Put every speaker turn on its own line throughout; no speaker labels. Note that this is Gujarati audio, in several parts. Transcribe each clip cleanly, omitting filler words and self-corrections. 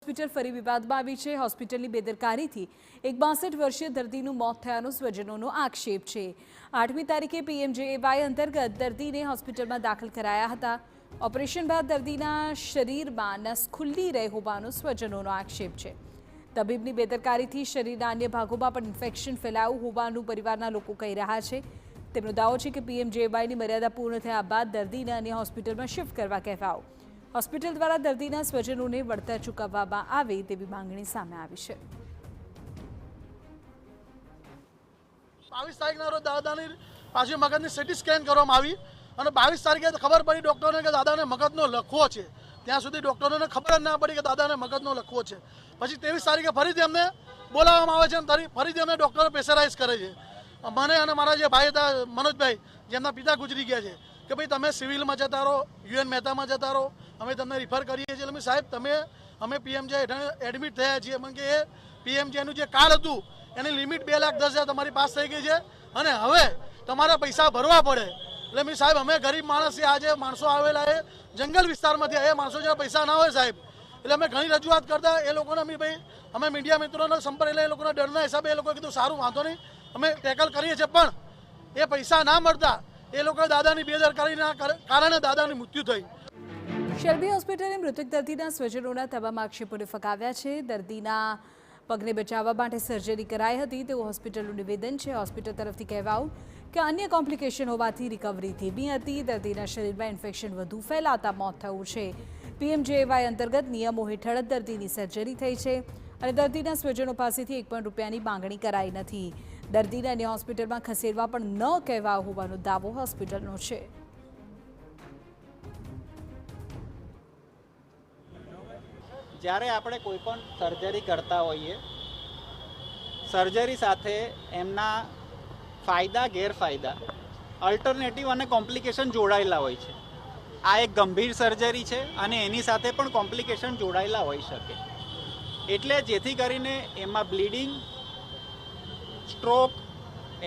હોસ્પિટલ ફરી વિવાદમાં આવી છે। હોસ્પિટલની બેદરકારીથી એક 62 વર્ષીય દર્દીનું મોત થયાનો સ્વજનોનો આક્ષેપ છે। 8મી તારીખે પીએમજેએવાય અંતર્ગત દર્દીને હોસ્પિટલમાં દાખલ કરાયા હતા। ઓપરેશન બાદ દર્દીના શરીરમાં નસ ખુલ્લી રહી હોવાનો સ્વજનોનો આક્ષેપ છે। તબીબની બેદરકારીથી શરીરના અન્ય ભાગોમાં પણ ઇન્ફેક્શન ફેલાયું હોવાનું પરિવારના લોકો કહી રહ્યા છે। તેમનો દાવો છે કે પીએમજેએવાયની મર્યાદા પૂર્ણ થયા બાદ દર્દીને અન્ય હોસ્પિટલમાં શિફ્ટ કરવા કહેવાયો। હોસ્પિટલ દ્વારા દર્દીના સ્વજનોને વળતર ચૂકવવામાં આવે તેવી માંગણી સામે આવી છે।
22 તારીખના રોજ દાદાની પાછી મગજની સીટી સ્કેન કરવામાં આવી અને 22 તારીખે ખબર પડી ડૉક્ટરોને કે દાદાને મગજનો લખવો છે। ત્યાં સુધી ડૉક્ટરોને ખબર જ ના પડી કે દાદાને મગજનો લખવો છે। પછી 23 તારીખે ફરીથી અમને બોલાવવામાં આવે છે અને ફરીથી અમને ડૉક્ટરો પ્રેશરાઇઝ કરે છે। મને અને મારા જે ભાઈ હતા મનોજભાઈ, જેમના પિતા ગુજરી ગયા છે, કે ભાઈ તમે સિવિલમાં જતા રહો, યુએન મહેતામાં જતા રહો, અમે તમને રિફર કરીએ છીએ। એટલે સાહેબ અમે પીએમજે હેઠળ એડમિટ થયા છીએ, મને કે એ પીએમજેનું જે કાર્ડ હતું એની લિમિટ 2,10,000 તમારી પાસ થઈ ગઈ છે અને હવે તમારે પૈસા ભરવા પડે। એટલે મેં સાહેબ અમે ગરીબ માણસ છે, આજે માણસો આવેલા એ જંગલ વિસ્તારમાંથી, એ માણસો જે પૈસા ના હોય સાહેબ, એટલે અમે ઘણી રજૂઆત કરતા એ લોકોને ભાઈ અમે મીડિયા મિત્રોનો સંપર્ક એટલે એ લોકોના ડરના હિસાબે એ લોકોએ કીધું સારું વાંધો નહીં અમે ટેકલ કરીએ છીએ, પણ એ પૈસા ના મળતા એ લોકો દાદાની બેદરકારીના કારણે દાદાની મૃત્યુ થઈ।
શેલ્બી હોસ્પિટલે મૃતક દર્દીના સ્વજનોના તમામ આક્ષેપોને ફગાવ્યા છે। દર્દીના પગને બચાવવા માટે સર્જરી કરાઈ હતી તેવું હોસ્પિટલનું નિવેદન છે। હોસ્પિટલ તરફથી કહેવાયું કે અન્ય કોમ્પ્લિકેશન હોવાથી રિકવરી ધીમી હતી। દર્દીના શરીરમાં ઇન્ફેક્શન વધુ ફેલાતા મોત થયું છે। પીએમજેએવાય અંતર્ગત નિયમો હેઠળ જ દર્દીની સર્જરી થઈ છે અને દર્દીના સ્વજનો પાસેથી ₹1 માંગણી કરાઈ નથી। દર્દીને અન્ય હોસ્પિટલમાં ખસેડવા પણ ન કહેવાયો હોવાનો દાવો હોસ્પિટલનો છે।
જ્યારે આપણે કોઈ પણ સર્જરી કરતા હોઈએ, સર્જરી સાથે એમના ફાયદા ગેરફાયદા, અલ્ટરનેટિવ અને કોમ્પ્લિકેશન જોડાયેલા હોય છે। આ એક ગંભીર સર્જરી છે અને એની સાથે પણ કોમ્પ્લિકેશન જોડાયેલા હોઈ શકે, એટલે જેથી કરીને એમાં બ્લીડિંગ, સ્ટ્રોક,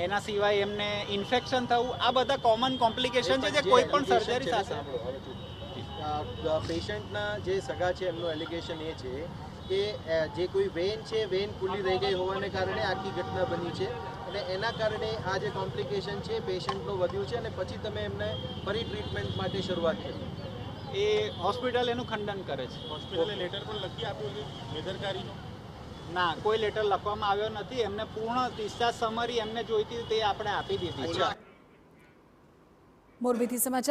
એના સિવાય એમને ઇન્ફેક્શન થવું, આ બધા કોમન કોમ્પ્લિકેશન છે જે કોઈ પણ સર્જરી સાથે।
પેશન્ટના જે સગા છે એમનું એલિગેશન એ છે કે જે કોઈ વેન છે, વેન ખુલ્લી રહી ગઈ હોવાને કારણે આખી ઘટના બની છે અને એના કારણે આ જે કોમ્પ્લિકેશન છે પેશન્ટનું વધ્યું છે અને પછી તમે એમને ફરી ટ્રીટમેન્ટ માટે શરૂઆત કરી।
એ હોસ્પિટલ એનું ખંડન કરે છે।
હોસ્પિટલે લેટર પણ લખી આપ્યું છે બેદરકારીનો?
ના, કોઈ લેટર લખવામાં આવ્યો નથી। એમને પૂર્ણ ડિસ્ચાર્જ સમરી એમને જોઈતી તે આપણે આપી દીધી છે।
મોરબીથી સમાચાર।